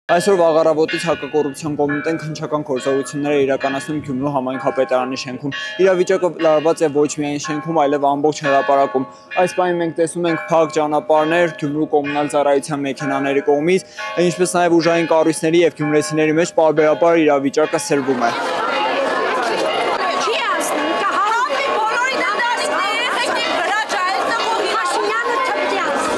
Այսօր վաղառավոտից հակակոռուպցիոն կոմիտեն քննչական գործողություններ է իրականացնում Գյումրու համայնքապետարանի շենքում։ Իրավիճակը լարված է ոչ միայն շենքում, այլև ամբողջ հրապարակում։ Այս պահին մենք տեսնում ենք փակ ճանապարհներ Գյումրու կոմունալ ծառայության մեքենաների կողմից, ինչպես նաև ուժային կառույցների եւ գյումրեցիների մեջ պարբերաբար իրավիճակը սրվում է։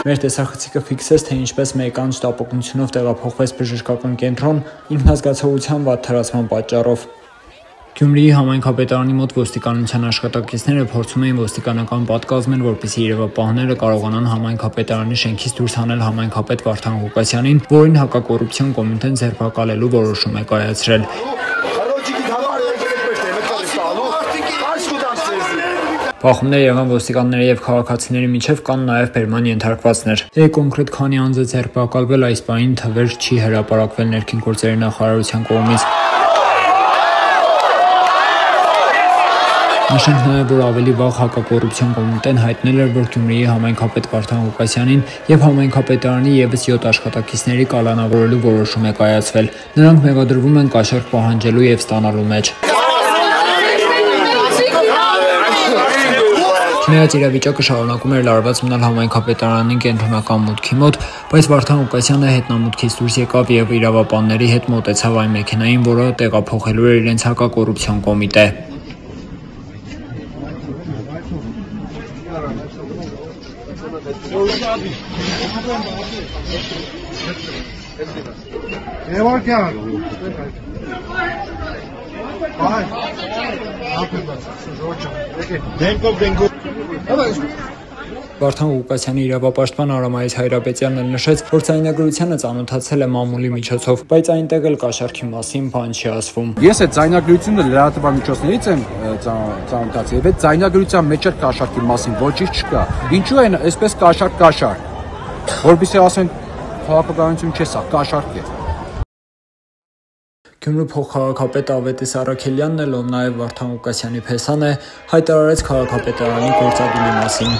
Մեր տեսախցիկը ֆիքսեց, թե ինչպես մեկ անձ տապակունությունով տեղափոխվեց բժշկական կենտրոն ինքնազգացողության վատ թրացման պատճառով։ Գյումրիի համայնքապետարանի մոտ ոստիկանության աշխատակիցները փորձում էին ոստիկանական պատկազմել, որպեսզի իրավապահները կարողանան համայնքապետարանի շենքից դուրս հանել համայնքապետ Վարդան Ղուկասյանին, որին հակակոռուպցիոն կոմիտեն ձերբակալելու որոշում է կայացրել։ Բախումներ եղան ոստիկանների եւ քաղաքացիների միջև, կան նաեւ բերման ենթարկվածներ։ Թե կոնկրետ քանի անձ է ձերբակալվել, այս պահին թվեր չի հրապարակվել ներքին գործերի նախարարության կողմից։ Նշենք նաև, որ ավելի վաղ հակակոռուպցիոն կոմիտեն հայտնել էր, որ Գյումրիի համայնքապետ Վարդան Ղուկասյանին եւ համայնքապետարանի եւս 7 աշխատակիցների կալանավորելու որոշում է կայացվել։ Նրանք մեղադրվում են կաշառք պահանջելու եւ ստանալու մեջ։ Չնայած իրավիճակը շարունակում էր լարված մնալ համայնքապետարանի կենտրոնական մուտքի մոտ, բայց Վարդան Ղուկասյանը հետնամուտքից դուրս եկավ եւ իրավապահների հետ մոտեցավ այն մեքենային, որը տեղափոխելու էր իրենց հակակոռուպցիոն կոմիտե։ Վարդան Ղուկասյանի իրավապաշտպան Արամայիս Հայրապետյանն էլ նշեց, որ ձայնագրությանը ծանոթացել է մամուլի միջոցով, բայց այնտեղ էլ կաշառքի մասին բան չի ասվում։ Ես այդ ձայնագրությունը լրատվական միջոցներից եմ ծանոթացել, եւ այդ ձայնագրության մեջ էլ կաշառքի մասին ոչինչ չկա։ Ինչու են այսպես կաշառք, որովհետեւ ասեն քաղաքականություն չէ, սա կաշառք է։ Գյումրու փոխքաղաքապետ Ավետիս Առաքելյանն էլ, ով նաև Վարդան Ղուկասյանի փեսան է, հայտարարեց քաղաքապետարանի գործադուլի մասին։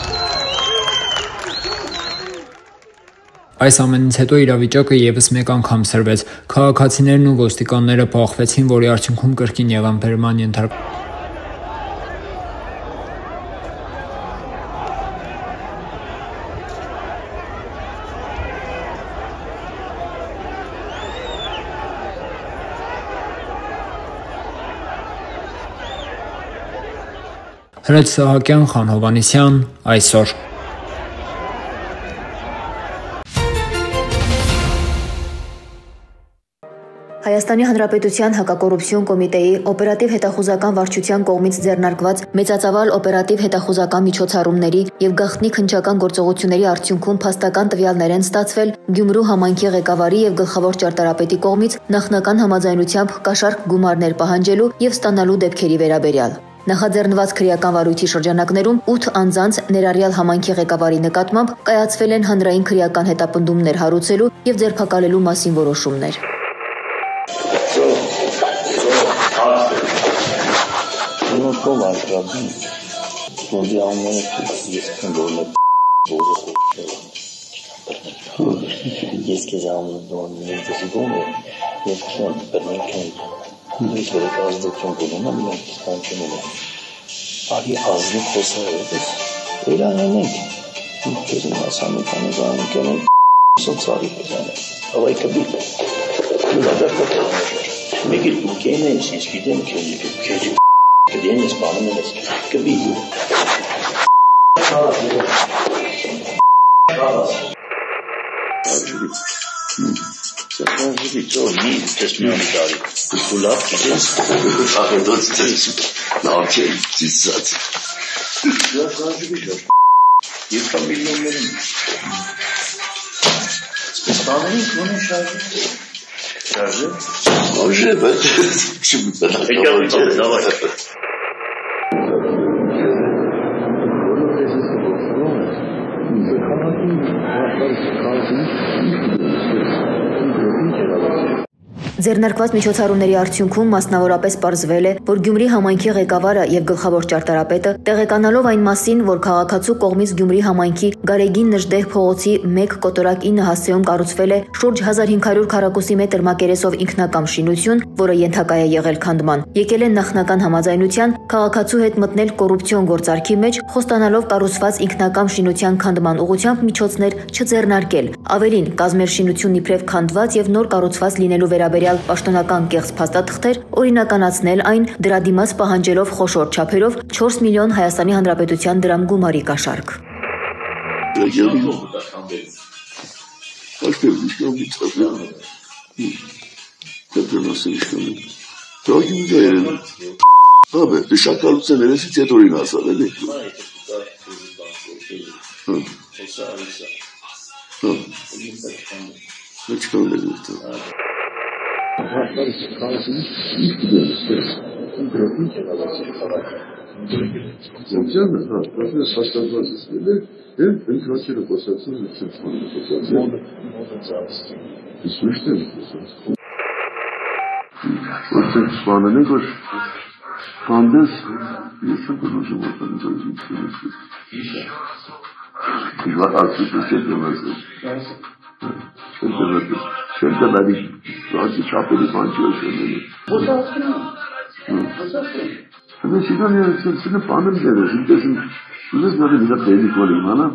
Այս ամենից հետո իրավիճակը եւս մեկ անգամ սրվեց։ Քաղաքացիներն ու ոստիկանները բախվեցին, որի արդյունքում կրկին եղան բերման ենթարկվածներ։ Հրաչ Սահակյան, Խան Հովհաննիսյան, այսօր։ Հայաստանի Հանրապետության հակակոռուպցիոն կոմիտեի օպերատիվ հետախուզական վարչության կողմից ձեռնարկված մեծածավալ օպերատիվ հետախուզական միջոցառումների եւ գաղտնի քննչական գործողությունների արդյունքում փաստական տվյալներ են ստացվել Գյումրու համայնքի ղեկավարի եւ գլխավոր ճարտարապետի կողմից նախնական համաձայնությամբ կաշառք գումարներ պահանջելու եւ ստանալու դեպքերի վերաբերյալ։ Նախաձեռնված քրեական վարույթի շրջանակներում 8 անձանց ներառյալ համայնքի ղեկավարի նկատմամբ կայացվել են հանրային քրեական հետապնդումներ հարուցելու եւ ձերբակալելու մասին որոշումներ։ Ես քեզ ամոթում եմ դեպքում ես բնական Ես վերակազմություն կունենամ, մենք ստանցնում ենք։ Արի ազնիվ խոսարով ես, էրանեն ենք, քեզ մասանի կանի բանիքեն ենք, սոցարի պեզան ենք, ավայ կբիտ, մեկի կեն ես, ես գիտեմ քեզ կդեն ես բանում ես, կբիտ։ Что, не, честно, не дали. Кулак, здесь, как это здесь, научили писать. Я знаю, видишь. И фамилию мне. Специальный, он шарит. Шарит. Уже, да. Давай. Ձեռնարկված միջոցառումների արդյունքում մասնավորապես պարզվել է, որ Գյումրի համայնքի ղեկավարը եւ գլխավոր ճարտարապետը տեղեկանալով այն մասին, որ քաղաքացու կողմից Գյումրի համայնքի Գարեգին Նժդեհ փողոցի 1 կոտորակ 9 հասցեում կառուցվել է շուրջ 1500 քառակուսի մետր մակերեսով ինքնակամ շինություն, որը ենթակա է եղել քանդման, եկել են նախնական համաձայնության քաղաքացու հետ մտնել կոռուպցիոն գործարքի մեջ, խոստանալով կառուցված ինքնակամ շինության քանդման ուղղությամբ միջոցներ չձեռնարկել։ Ավելին, կազմել շինությունն իբրև քանդված եւ նոր կառուցված լինելու վերաբերյալ պաշտոնական կեղծ փաստաթղթեր, օրինականացնել այն, դրա դիմաց պահանջելով խոշոր չափերով 4 միլիոն Հայաստանի Հանրապետության դրամ գումարի կաշառք։ Շակալության երեսից հետ օրին ասալ էլի։ Հանդես ես չեմ գնոջում Իժվար արցույցը չեմ ասել։ Չեմ դալի ռաջի չապելի բանջի օշենելի։ Հենց իգան երեցեցինը պանում գերես, ինտեսին ուզես նարի վիզա պելիկ որ իմանա։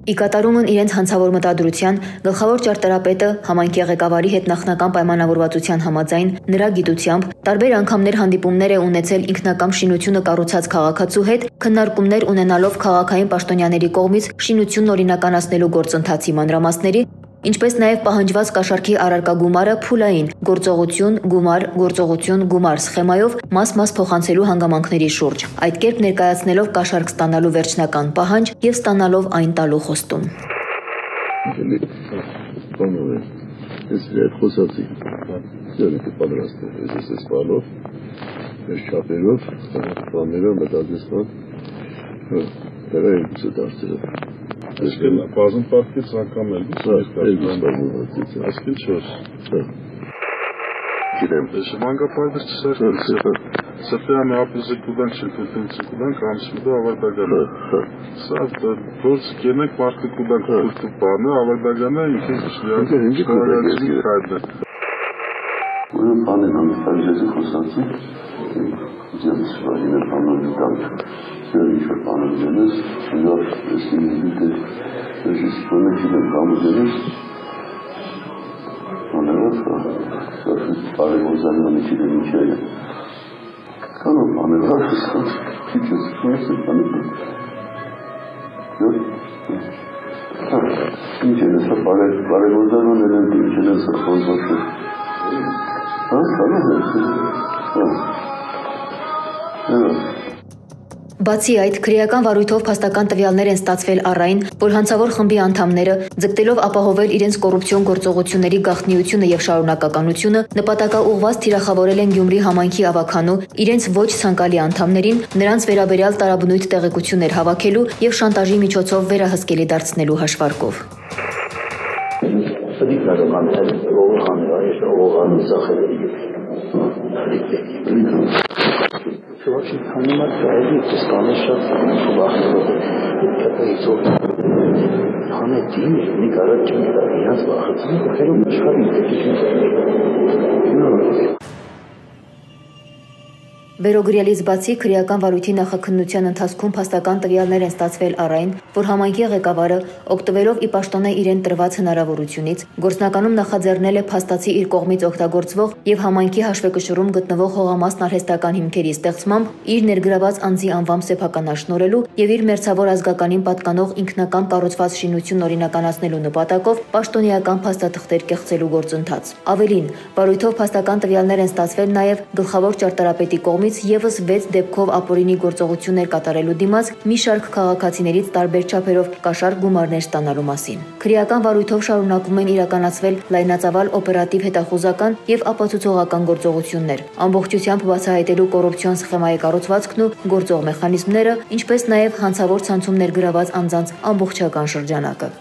Ի կատարումն իրենց հանցավոր մտադրության գլխավոր ճարտարապետը համայնքի ղեկավարի հետ նախնական պայմանավորվածության համաձայն նրա գիտությամբ տարբեր անգամներ հանդիպումներ է ունեցել ինքնակամ շինությունը կառուցած քաղաքացու հետ, քննարկումներ ունենալով քաղաքային պաշտոնյաների կողմից շինությունն օրինականացնելու գործընթացի մանրամասների, ինչպես նաև պահանջված կաշառքի առարկա գումարը փուլային գործողություն, գումար սխեմայով մաս-մաս փոխանցելու հանգամանքների շուրջ, այդ կերպ ներկայացնելով կաշառք ստանալու վերջնական պահանջ եւ ստանալով այն տալու խոստում։ Այսքան բազում պարտքից անգամ էլ այսքան չոր մանգապայդս սրտյանը ապիզը կուդանք չկուդանք ամսմուդը ավարդագանը սա որս կենեք մարդը կուդանք կուրտու բանը ավարդագանը ինքին շլիազի կայդը Ուրն բանեն ամստարիզեցի խոսացի ձեզ շվարին է բանան դանք Սեր ինչ-որ բանան ձենես նոր սինիզիտ է ես պոնեքին եմ կամուզենես աներով սարսից պարեգոզանի անիքին եմ ինչ է կանով աներով ասկան քիչս շուես է բանիք ինչ են էսա պարեգոզանան են ինչ են էսա խոնզոշը Բացի այդ, քրեական վարույթով փաստական տվյալներ են ստացվել առ այն, որ հանցավոր խմբի անդամները, ձգտելով ապահովել իրենց կոռուպցիոն գործողությունների գաղտնիությունը եւ շարունակականությունը, նպատակաուղղված թիրախավորել են Գյումրի համայնքի ավականու իրենց ոչ ցանկալի անդամներին, նրանց վերաբերյալ տարաբնույթ տեղեկություններ հավաքելու եւ շանտաժի միջոցով վերահսկելի դարձնելու հաշվարկով։ Чувачи, анимация стане շատ վախենով է, կապերիցով հանեցին, մի կարած չեմ դա, իրանց վախեցին, կերում աշխարհի Վերոգրյալից բացի քրեական վարույթի նախաքննության ընթացքում փաստական տվյալներ են ստացվել առ այն, որ համայնքի ղեկավարը, օգտվելով ի պաշտոնե իրեն տրված հնարավորությունից, գործնականում նախաձեռնել է փաստացի իր կողմից օգտագործվող եւ համայնքի հաշվեկշռում գտնվող հողամասն արհեստական հիմքերի ստեղծմամբ իր ներգրաված անձի անվամբ սեփականաշնորհելու եւ իր մերձավոր ազգականին պատկանող ինքնակամ կառուցված շինությունն օրինականացնելու նպատակով պաշտոնեական փաստաթղթեր կեղծելու գործընթաց։ Ավելին, վարույթով փաստական տվյալներ են ստացվել նաեւ գլխավոր ճարտարապետի կողմից կողմից եւս 6 դեպքով ապօրինի գործողություններ կատարելու դիմաց մի շարք քաղաքացիներից տարբեր չափերով կաշառք գումարներ ստանալու մասին։ Քրեական վարույթով շարունակվում են իրականացվել լայնածավալ օպերատիվ հետախուզական եւ ապացուցողական գործողություններ, ամբողջությամբ բացահայտելու կոռուպցիոն սխեմայի կառուցվածքն ու գործող մեխանիզմները, ինչպես նաեւ հանցավոր ցանցում ներգրաված անձանց ամբողջական շրջանակը։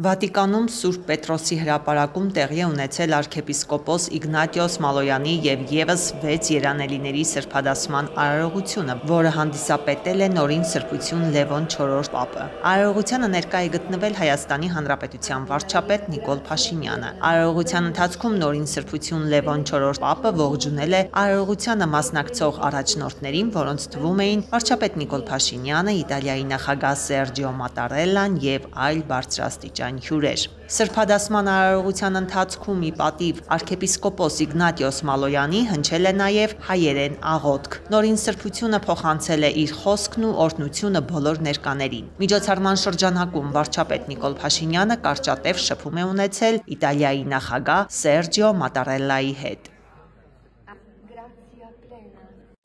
Վատիկանում Սուրբ Պետրոսի հրապարակում տեղի ունեցել arczepiskopos Իգնատիոս Մալոյանի եւ եւս 6 երանելիների սրբադասման արարողությունը, որը հանդիսապետել է նորին սրբություն Լևոն IV Պապը։ Արարողությանը ներկա է գտնվել Հայաստանի Հանրապետության վարչապետ Նիկոլ Փաշինյանը։ Արարողության ընթացքում նորին սրբություն Լևոն IV Պապը ողջունել է արարողությանը մասնակցող առաջնորդներին, որոնց թվում էին վարչապետ Նիկոլ Փաշինյանը, Իտալիայի նախագահ Սերջիո Մատարելլան եւ այլ բարձրաստիճան հյուրեր։ Սրբադասման արարողության ընթացքում ի պատիվ arczepiskopos Իգնատիոս Մալոյանի հնչել է նաև հայերեն աղոթք։ Նորին սրբությունը փոխանցել է իր խոսքն ու օրհնությունը բոլոր ներկաներին։ Միջոցառման շրջանակում վարչապետ Նիկոլ Փաշինյանը կարճատև շփում է ունեցել Իտալիայի նախագահ Սերջիո Մատարելլայի հետ։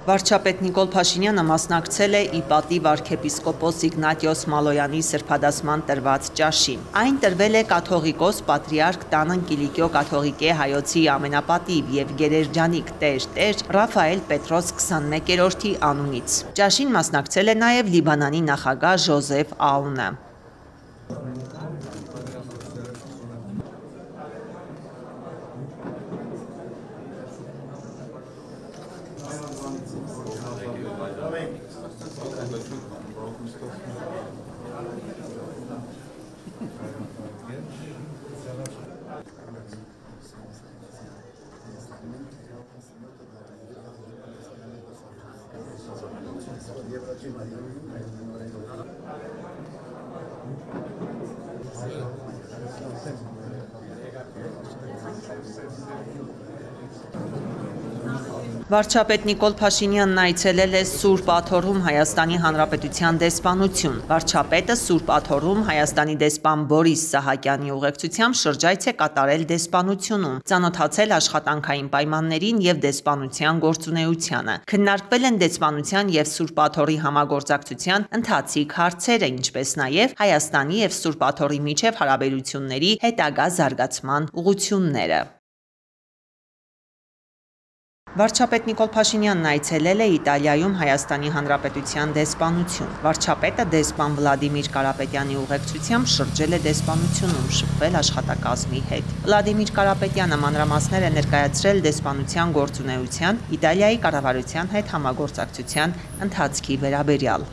Վարչապետ Նիկոլ Փաշինյանը մասնակցել է ի պատիվ arczepiskopos Իգնատիոս Մալոյանի սրբադասման տրված ճաշին։ Այն տրվել է կաթողիկոս պատրիարք Տանն Կիլիկիո կաթողիկե հայոցի ամենապատիվ եւ գերերջանիկ տեր Ռաֆայել Պետրոս 21-րդի անունից։ Ճաշին մասնակցել է նաեւ Լիբանանի նախագահ Ժոզեֆ Աունը։ Վարչապետ Նիկոլ Փաշինյանն այցելել է Սուրբ Աթոռում Հայաստանի Հանրապետության դեսպանություն։ Վարչապետը Սուրբ Աթոռում Հայաստանի դեսպան Բորիս Սահակյանի ուղեկցությամբ շրջայց է կատարել դեսպանությունում, ծանոթացել աշխատանքային պայմաններին եւ դեսպանության գործունեությանը։ Քննարկվել են դեսպանության եւ Սուրբ Աթոռի համագործակցության ընթացիկ հարցերը, ինչպես նաեւ Հայաստանի եւ Սուրբ Աթոռի միջև հարաբերությունների հետագա զարգացման ուղղությունները։ Վարչապետ Նիկոլ Փաշինյանն այցելել է Իտալիայում Հայաստանի Հանրապետության դեսպանություն։ Վարչապետը դեսպան Վլադիմիր Կարապետյանի ուղեկցությամբ շրջել է դեսպանությունում, շփվել աշխատակազմի հետ։ Վլադիմիր Կարապետյանը մանրամասներ է ներկայացրել դեսպանության գործունեության, Իտալիայի կառավարության հետ համագործակցության ընթացքի վերաբերյալ։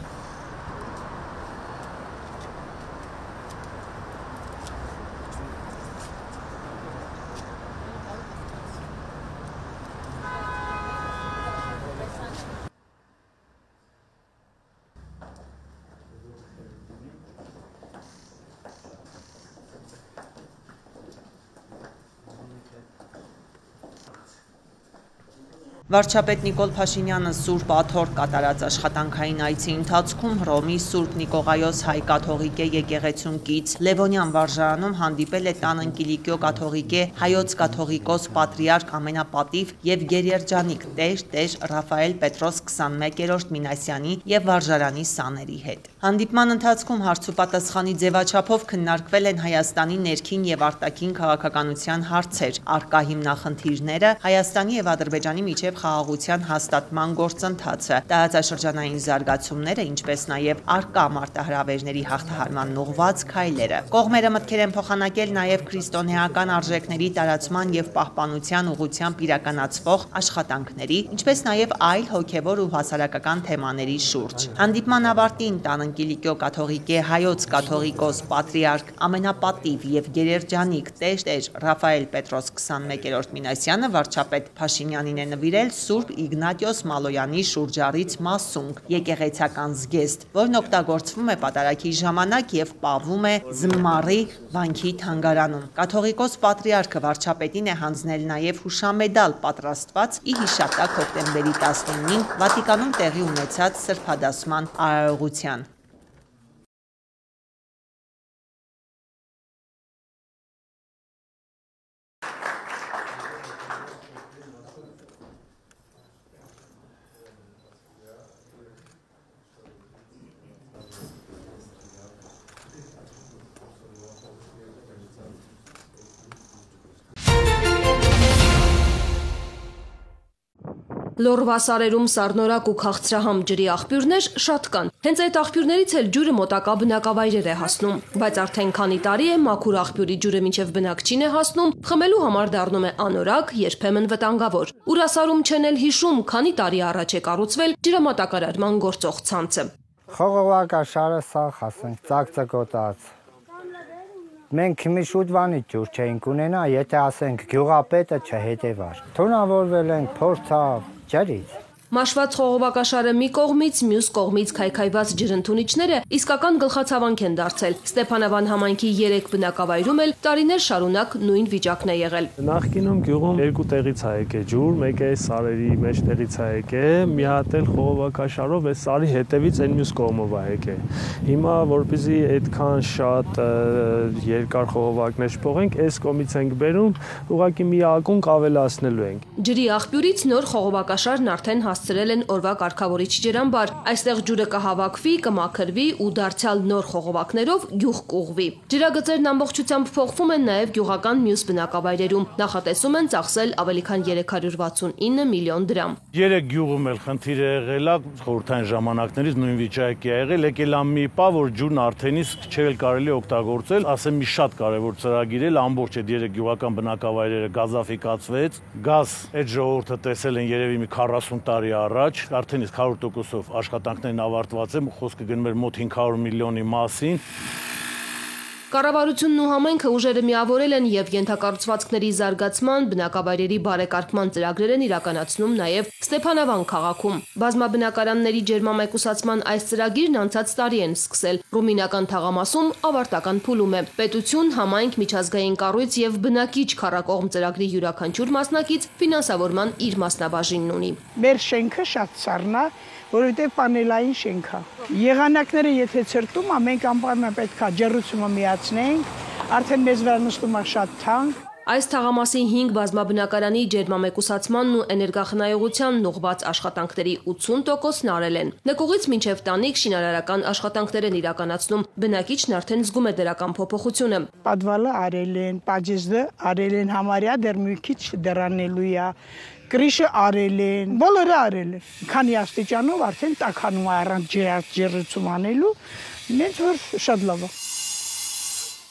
Վարչապետ Նիկոլ Փաշինյանը Սուրբ Աթոռ կատարած աշխատանքային այցի ընթացքում Հռոմի Սուրբ Նիկողայոս հայ կաթողիկե եկեղեցուն կից Լևոնյան վարժարանում հանդիպել է Տանն Կիլիկիո կաթողիկե հայոց կաթողիկոս պատրիարք ամենապատիվ եւ գերերջանիկ տեր Ռաֆայել Պետրոս 21-րդ Մինասյանի եւ վարժարանի սաների հետ։ Հանդիպման ընթացքում հարցուպատասխանի ձևաչափով քննարկվել են Հայաստանի ներքին եւ արտաքին քաղաքականության հարցեր, արկա հիմնախնդիրները, Հայաստանի եւ Ադրբեջանի միջև խաղաղության հաստատման գործընթացը, տարածաշրջանային զարգացումները, ինչպես նաև արկա մարտահրավերների հաղթահարման ուղղված քայլերը։ Կողմերը մտքեր են փոխանակել նաև քրիստոնեական արժեքների տարածման եւ պահպանության ուղղությամբ իրականացվող աշխատանքների, ինչպես նաև այլ հոգեվոր ու հասարակական թեմաների շուրջ։ Հանդիպման ավարտին Տանն Կիլիկիո կաթողիկե հայոց կաթողիկոս պատրիարք ամենապատիվ եւ գերերջանիկ տեր Ռաֆայել Պետրոս 21-րդ Մինասյանը վարչապետ Փաշինյանին է նվիրել Սուրբ Իգնատիոս Մալոյանի շուրջառից մասունք եկեղեցական զգեստ, որն օգտագործվում է պատարագի ժամանակ եւ պահվում է Զմմարի վանքի թանգարանում։ Կաթողիկոս պատրիարքը վարչապետին է հանձնել նաեւ հուշամեդալ պատրաստված ի հիշատակ հոկտեմբերի 19-ին Վատիկանում տեղի ունեցած սրբադասման արարողության։ Լոռվա սարերում սառնորակ ու քաղցրահամ ջրի աղբյուրներ շատ կան։ Հենց այդ աղբյուրներից էլ ջուրը մոտակա բնակավայրեր է հասնում, բայց արդեն քանի տարի է մաքուր աղբյուրի ջուրը մինչև բնակչին է հասնում, խմելու համար դառնում է անորակ, երբեմն վտանգավոր։ Ուրասարում չեն էլ հիշում, քանի տարի առաջ է կառուցվել ջրամատակարարման գործող ցանցը։ Խողովակաշարը սաղ ասենք, ծակծկոտած։ Մենք մի շուտվանից ջուր չէինք ունենա, եթե ասենք գյուղապետը չհետևար։ Թունավորվել ենք փորձավ ջրից։ Մաշված խողովակաշարը մի կողմից, մյուս կողմից քայքայված ջրընդունիչները իսկական գլխացավանք են դարձել։ Ստեփանավան համայնքի 3 բնակավայրում էլ տարիներ շարունակ նույն վիճակն է եղել։ Նախկինում գյուղում 2 տեղից է եկել ջուր, մեկը է սարերի մեջտեղից է եկել, մի հատ էլ խողովակաշարով է սարի հետևից այն մյուս կողմով է եկել։ Հիմա որպեսզի այդքան շատ երկար խողովակներ չփողենք, այս կողմից ենք բերում, ուղղակի մի ակունք ավելացնելու ենք։ Ջրի աղբյուրից նոր խողովակաշարն արդեն հասցրել են օրվա կարգավորիչ ջրամբար։ Այստեղ ջուրը կհավաքվի, կմաքրվի ու դարձյալ նոր խողովակներով գյուղ կուղվի։ Ջրագծերն ամբողջությամբ փոխվում են նաև գյուղական մյուս բնակավայրերում։ Նախատեսում են ծախսել ավելի քան 369 միլիոն դրամ։ 3 գյուղում էլ խնդիր է եղել, խորհրդային ժամանակներից նույն վիճակի է եղել, եկել է մի պահ, որ ջուրն արդեն իսկ չէր կարելի օգտագործել, ասեմ մի շատ կարևոր ծրագիր էլ ամբողջ այդ 3 գյուղական բնակավայրերը գազաֆիկացվեց, գազ այդ ժողովուրդը տեսել են երևի մի 40 տարի առաջ, արդեն իսկ 100%-ով աշխատանքներն ավարտված են, խոսքը գնում էր մոտ 500 միլիոնի մասին։ Կառավարությունն ու համայնքը ուժերը միավորել են եւ ենթակառուցվածքների զարգացման, բնակավայրերի բարեկարգման ծրագրեր են իրականացնում նաեւ Ստեփանավան քաղաքում։ Բազմաբնակարանների ջերմամեկուսացման այս ծրագիրն անցած տարի են սկսել։ Ռումինական թաղամասում ավարտական փուլում է։ Պետություն, համայնք, միջազգային կառույց եւ բնակիչ քառակողմ ծրագրի յուրաքանչյուր մասնակից ֆինանսավորման իր մասնաբաժինն ունի։ Մեր շենքը շատ սառնա, որովհետև պանելային շենք է։ Եղանակները եթե ցրտում է, մենք անպայման պետք է ջեռուցումը միացնենք, արդեն մեզ վրա նստում է շատ թանկ։ Այս թաղամասի 5 բազմաբնակարանի ջերմամեկուսացմանն ու էներգախնայողությանն ուղղված աշխատանքների 80%-ն արել են։ Նկուղից մինչև տանիք շինարարական աշխատանքներ են իրականացնում։ Բնակիչն արդեն զգում է դրական փոփոխությունը։ Պատվալը արել են, պաջեզը արել են, համարյա դեռ մի քիչ դրանելու է։ Կրիշը արել են, բոլորը արել են։ Քանի աստիճանով արդեն տաքանում է առանց ջեռուցում անելու, ինձ որ շատ լավ է։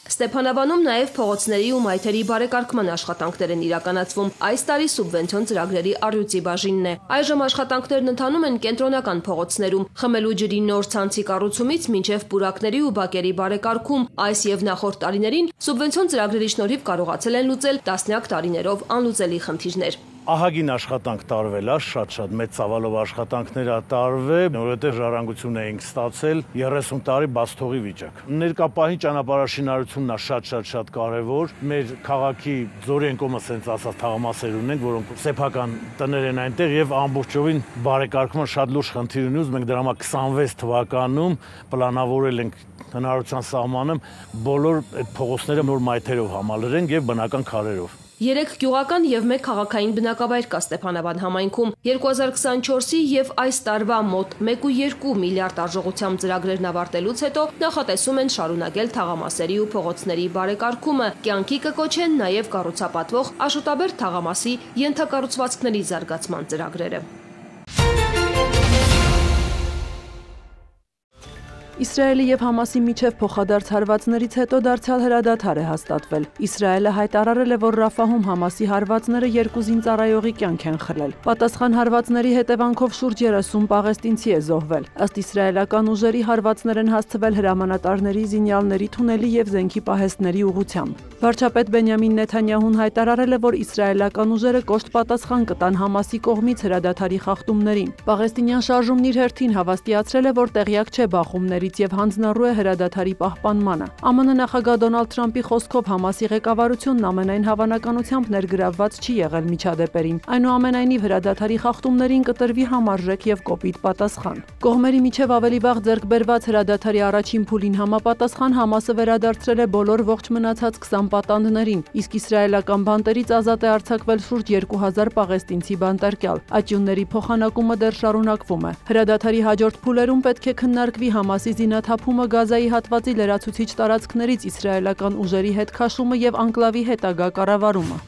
Ստեփանավանում նաև փողոցների ու մայթերի բարեկարգման աշխատանքներ են իրականացվում։ Այս տարի սուբվենցիոն ծրագրերի առյուծի բաժինն է։ Այժմ աշխատանքներն ընթանում են կենտրոնական փողոցներում։ Խմելու ջրի նոր ցանցի կառուցումից մինչև պուրակների ու բակերի բարեկարգում այս եւ նախորդ տարիներին սուբվենցիոն ծրագրերի շնորհիվ կարողացել են լուծել տասնյակ տարիներով անլուծելի խնդիրներ։ Ահագին աշխատանք տարվել է, շատ մեծ ծավալով աշխատանքներ է տարվել, որովհետև ժառանգություն էինք ստացել 30 տարի բացթողի վիճակ։ Ներկա պահին ճանապարհաշինարությունն է շատ կարևոր։ Մեր քաղաքի Ձորիեն կոմը սենց ասած թաղամասեր ունենք, որոնք սեփական տներ են այնտեղ եւ ամբողջովին բարեկարգման շատ լուրջ խնդիր ունի, մենք դրա համար 26 թվականում պլանավորել ենք հնարավորության սահմանում բոլոր այդ փողոցները նոր մայթերով համալրենք եւ բնական քարերով։ 3 գյուղական եւ 1 քաղաքային բնակավայր կա Ստեփանավան համայնքում։ 2024-ի եւ այս տարվա մոտ 1.2 միլիարդ արժողությամբ ծրագրերն ավարտելուց հետո նախատեսում են շարունակել թաղամասերի ու փողոցների բարեկարգումը։ Կյանքի կկոչեն նաեւ կառուցապատվող Աշոտաբերդ թաղամասի ենթակառուցվածքների զարգացման ծրագրերը։ Իսրայելի եւ Համասի միջև փոխադարձ հարվածներից հետո դարձյալ հրադադար է հաստատվել։ Իսրայելը հայտարարել է, որ Ռաֆահում Համասի հարվածները 2 զինծառայողի կյանք են խլել։ Պատասխան հարվածների հետևանքով շուրջ 30 պաղեստինցի է զոհվել։ Ըստ իսրայելական ուժերի հարվածներ են հասցվել հրամանատարների, զինյալների, թունելի եւ զենքի պահեստների ուղղությամբ։ Վարչապետ Բենյամին Նեթանյահուն հայտարարել է, որ իսրայելական ուժերը կոշտ պատասխան կտան Համասի կողմից հրադադարի խախտումներին։ Պաղեստինյան շարժումն իր հերթին հավաստիացրել է, որ տեղյակ չէ բախումներից եւ հանձնառու է հրադադարի պահպանմանը։ ԱՄՆ նախագահ Դոնալդ Թրամփի խոսքով Համասի ղեկավարությունն ամենայն հավանականությամբ ներգրավված չի եղել միջադեպերին։ Այնուամենայնիվ հրադադարի խախտումներին կտրվի համարժեք եւ կոպիտ պատասխան։ Կողմերի միջև ավելի վաղ ձեռք բերված հրադադարի առաջին փուլին համապատասխան Համասը վերադարձրել է բոլոր ողջ մնացած 20 պատանդներին, իսկ իսրայելական բանտերից ազատ է արձակվել շուրջ 2000 պաղեստինցի բանտարկյալ։ Աճյունների փոխանակումը դեռ շարունակվում է։ Հրադադարի հաջորդ փուլերում պետք է քննարկվի Համասի զինաթափումը Գազայի հատվածի լրացուցիչ տարածքներից իսրայելական ուժերի հետ քաշումը եւ անկլավի հետագա կառավարումը։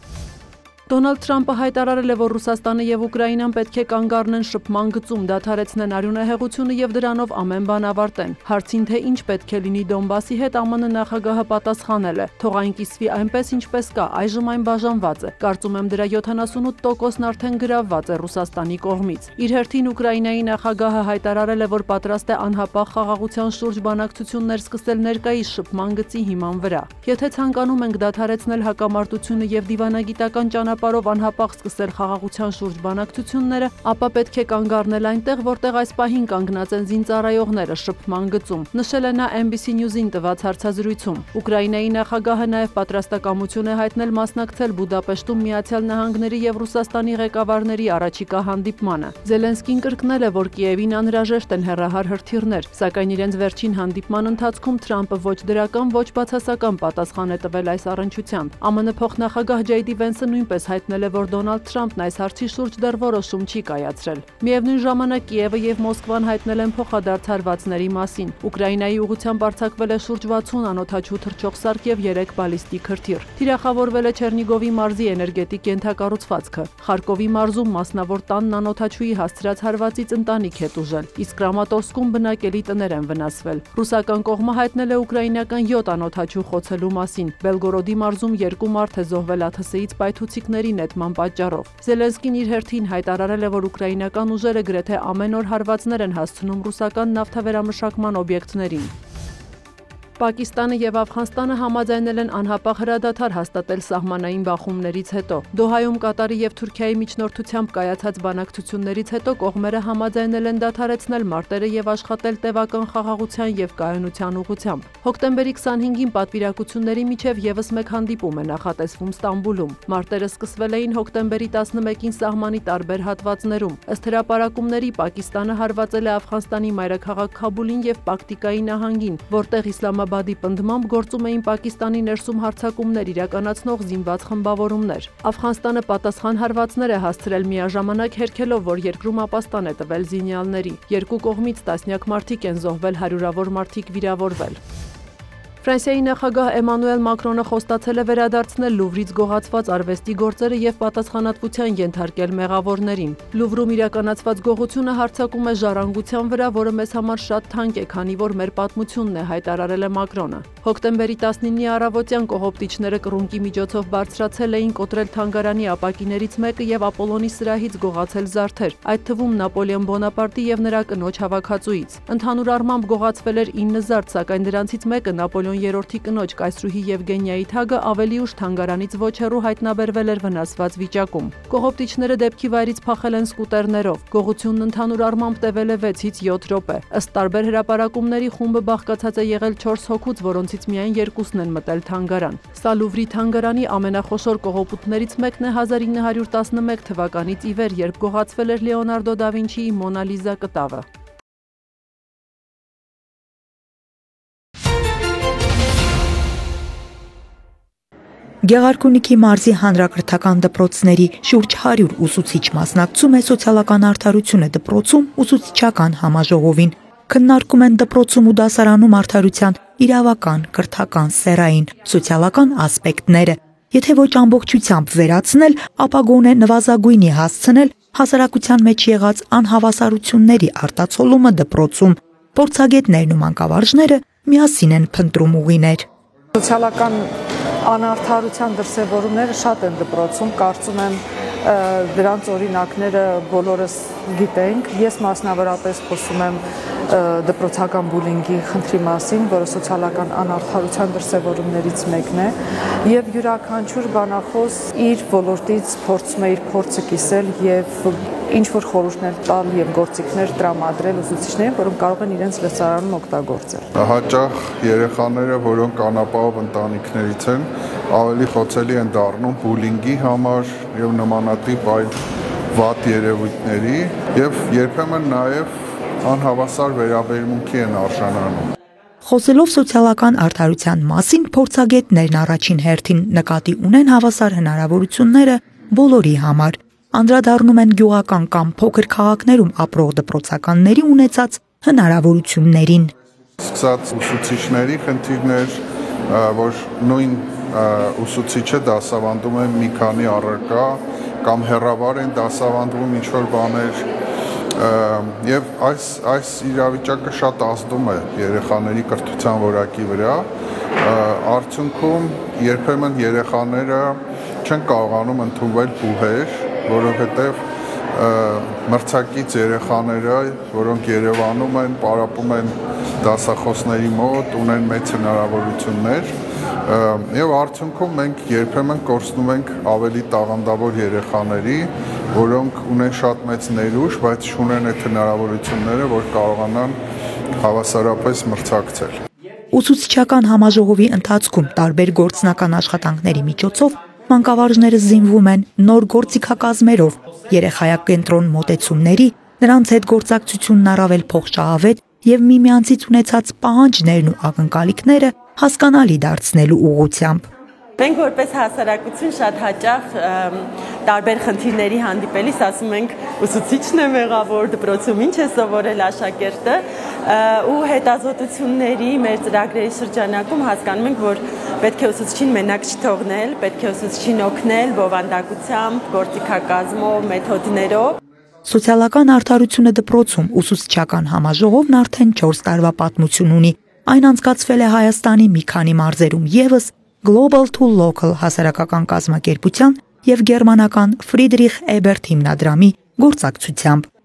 Դոնալդ Թրամփը հայտարարել է, որ Ռուսաստանը եւ Ուկրաինան պետք է կանգ առնեն շփման գծում, դադարեցնեն արյունահեղությունը եւ դրանով ամեն բան ավարտեն։ Հարցին, թե ինչ պետք է լինի Դոնբասի հետ, ԱՄՆ նախագահը պատասխանել է. «Թող այն կիսվի այնպես, ինչպես կա, այժմ այն բաժանված է։ Կարծում եմ դրա 78%-ն արդեն գրավված է Ռուսաստանի կողմից»։ Իր հերթին Ուկրաինայի նախագահը հայտարարել է, որ պատրաստ է անհապաղ խաղաղության շուրջ բանակցություններ սկսել ներկայիս շփման գծի հիման վրա։ Եթե ցանկանում ենք դադարեցնել հակամարտությունը եւ դիվանագիտական ճանապարհով անհապաղ սկսել խաղաղության շուրջ բանակցությունները, ապա պետք է կանգ առնել այնտեղ, որտեղ այս պահին կանգնած են զինծառայողները շփման գծում, նշել է նա NBC News-ին տված հարցազրույցում։ Ուկրաինայի նախագահը նաև պատրաստակամություն է հայտնել մասնակցել Բուդապեշտում Միացյալ Նահանգների եւ Ռուսաստանի ղեկավարների առաջիկա հանդիպմանը։ Զելենսկին կրկնել է, որ Կիևին անհրաժեշտ են հեռահար հրթիռներ, սակայն իրենց վերջին հանդիպման ընթացքում Թրամփը ոչ դրական, ոչ բացասական պատասխան է տվել այս առընչությամբ։ ԱՄՆ փոխնախագահ Ջեյ Դի Վենսը նույնպես հայտնել է, որ Դոնալդ Թրամփն այս հարցի շուրջ դեռ որոշում չի կայացրել։ Միևնույն ժամանակ Կիևը եւ Մոսկվան հայտնել են փոխադարձ հարվածների մասին։ Ուկրաինայի ուղղությամբ արձակվել է շուրջ 60 անօդաչու թռչող սարք եւ 3 բալիստիկ հրթիռ։ Թիրախավորվել է Չեռնիգովի մարզի էներգետիկ ենթակառուցվածքը։ Խարկովի մարզում մասնավոր տանն անօդաչուի հասցրած հարվածից ընտանիք է տուժել, իսկ Կրամատորսկում բնակելի տներ են վնասվել։ Ռուսական կողմը հայտնել է ուկրաինական 7 անօդաչու խոցելու մասին։ Բելգորոդի մարզում 2 մարդ է զոհվել ԱԹՍ-ից պայթուցիկների նետման պատճառով։ Զելենսկին իր հերթին հայտարարել է, որ ուկրաինական ուժերը գրեթե ամեն օր հարվածներ են հասցնում ռուսական նավթավերամշակման օբյեկտներին։ Պակիստանը եւ Աֆղանստանը համաձայնել են անհապաղ հրադադար հաստատել սահմանային բախումներից հետո։ Դոհայում Կատարի եւ Թուրքիայի միջնորդությամբ կայացած բանակցություններից հետո կողմերը համաձայնել են դադարեցնել մարտերը եւ աշխատել տևական խաղաղության եւ կայունության ուղղությամբ։ Հոկտեմբերի 25-ին պատվիրակությունների միջև եւս մեկ հանդիպում է նախատեսվում Ստամբուլում։ Մարտերը սկսվել էին հոկտեմբերի 11-ին սահմանի տարբեր հատվածներում։ Ըստ հրապարակումների Պակիստանը հարվածել է Աֆղանստանի մայրաքաղաք Քաբուլին եւ Պակտիկայի նահանգին, որտեղ Իսլամաբադի պնդմամբ գործում էին Պակիստանի ներսում հարձակումներ իրականացնող զինված խմբավորումներ։ Աֆղանստանը պատասխան հարվածներ է հասցրել միաժամանակ հերքելով, որ երկրում ապաստան է տվել զինյալների։ Երկու կողմից տասնյակ մարդիկ են զոհվել, հարյուրավոր մարդիկ վիրավորվել։ Ֆրանսիայի նախագահ Էմանուել Մակրոնը խոստացել է վերադարձնել Լուվրից գողացված արվեստի գործերը եւ պատասխանատվության ենթարկել մեղավորներին։ Լուվրում իրականացված գողությունը հարձակում է ժառանգության վրա, որը մեզ համար շատ թանկ է, քանի որ մեր պատմությունն է, հայտարարել է Մակրոնը։ Հոկտեմբերի 19-ի առավոտյան կողոպտիչները կռունկի միջոցով բարձրացել էին կոտրել թանգարանի ապակիներից մեկը եւ Ապոլոնի սրահից գողացել զարդեր, այդ թվում Նապոլեոն Բոնապարտի եւ նրա կնոջ հավաքածուից։ Ընդհանուր առմամբ գողացվել էր 9 զարդ, սակայն դրանցից մեկը Նապոլեոն III կնոջ կայսրուհի Եվգենիայի թագը ավելի ուշ թանգարանից ոչ հեռու հայտնաբերվել էր վնասված վիճակում։ Կողոպտիչները դեպքի վայրից փախել են սկուտերներով։ Գողությունն ընդհանուր առմամբ տևել է 6-ից 7 րոպե։ Ըստ տարբեր հրապարակումների խումբը բաղկացած է եղել 4 հոգուց, որոնցից միայն 2-ն են մտել թանգարան։ Սա Լուվրի թանգարանի ամենախոշոր կողոպուտներից մեկն է 1911 թվականից ի վեր, երբ գողացվել էր Լեոնարդո դա Վինչիի Մոնա Լիզա կտավը։ Գեղարքունիքի մարզի հանրակրթական դպրոցների շուրջ 100 ուսուցիչ մասնակցում է սոցիալական արդարությունը դպրոցում ուսուցչական համաժողովին։ Քննարկում են դպրոցում ու դասարանում արդարության իրավական, կրթական, սեռային, սոցիալական ասպեկտները։ Եթե ոչ ամբողջությամբ վերացնել, ապա գոնե նվազագույնի հասցնել հասարակության մեջ եղած անհավասարությունների արտացոլումը դպրոցում։ Փորձագետներն ու մանկավարժները միասին են փնտրում ուղիներ։ Սոցիալական անարդարության դրսևորումները շատ են դպրոցում, կարծում եմ դրանց օրինակները բոլորս գիտենք։ Ես մասնավորապես խոսում եմ դպրոցական բուլինգի խնդրի մասին, որը սոցիալական անարդարության դրսևորումներից մեկն է, եւ յուրաքանչյուր բանախոս իր ոլորտից փորձում է իր փորձը կիսել եւ ինչ որ խորհուրդներ տալ եւ գործիքներ տրամադրել ուսուցիչներին, որոնք կարող են իրենց լսարանում օգտագործել։ Հաճախ երեխաները, որոնք անապահով ընտանիքներից են, ավելի խոցելի են դառնում բուլինգի համար եւ նմանատիպ այլ վատ երևույթների եւ երբեմն նաեւ անհավասար վերաբերմունքի են արժանանում։ Խոսելով սոցիալական արդարության մասին, փորձագետներն առաջին հերթին նկատի ունեն հավասար հնարավորությունները բոլորի համար։ Անդրադառնում են գյուղական կամ փոքր քաղաքներում ապրող դպրոցականների ունեցած հնարավորություններին։ Սկսած ուսուցիչների խնդիրներ, որ նույն ուսուցիչը դասավանդում է մի քանի առարկա կամ հեռավար են դասավանդվում ինչ-որ բաներ եւ այս իրավիճակը շատ ազդում է երեխաների կրթության որակի վրա արդյունքում երբեմն երեխաները չեն կարողանում ընդունվել բուհեր, որովհետեւ մրցակից երեխաները, որոնք Երևանում են, պարապում են դասախոսների մոտ, ունեն մեծ հնարավորություններ եւ արդյունքում մենք երբեմն կորցնում ենք ավելի տաղանդավոր երեխաների, որոնք ունեն շատ մեծ ներուժ, բայց չունեն այդ հնարավորությունները, որ կարողանան հավասարապես մրցակցել։ Ուսուցչական համաժողովի ընթացքում տարբեր գործնական աշխատանքների միջոցով մանկավարժները զինվում են նոր գործիքակազմերով, երեխայակենտրոն մոտեցումների, նրանց հետ գործակցությունն առավել փոխշահավետ եւ միմյանցից ունեցած պահանջներն ու ակնկալիքները հասկանալի դարձնելու ուղղությամբ։ Մենք որպես հասարակություն շատ հաճախ տարբեր խնդիրների հանդիպելիս ասում ենք ուսուցիչն է մեղավոր, դպրոցում ինչ է սովորել աշակերտը ու հետազոտությունների մեր ծրագրերի շրջանակում հասկանում ենք, որ պետք է ուսուցչին մենակ չթողնել, պետք է ուսուցչին օգնել բովանդակությամբ, գործիքակազմով, մեթոդներով։ Սոցիալական արդարությունը դպրոցում ուսուցչական համաժողովն արդեն 4 տարվա պատմություն ունի։ Այն անցկացվել է Հայաստանի մի քանի մարզերում եւս Global to Local հասարակական կազմակերպության եւ գերմանական Friedrich Ebert հիմնադրամի գործակցությամբ։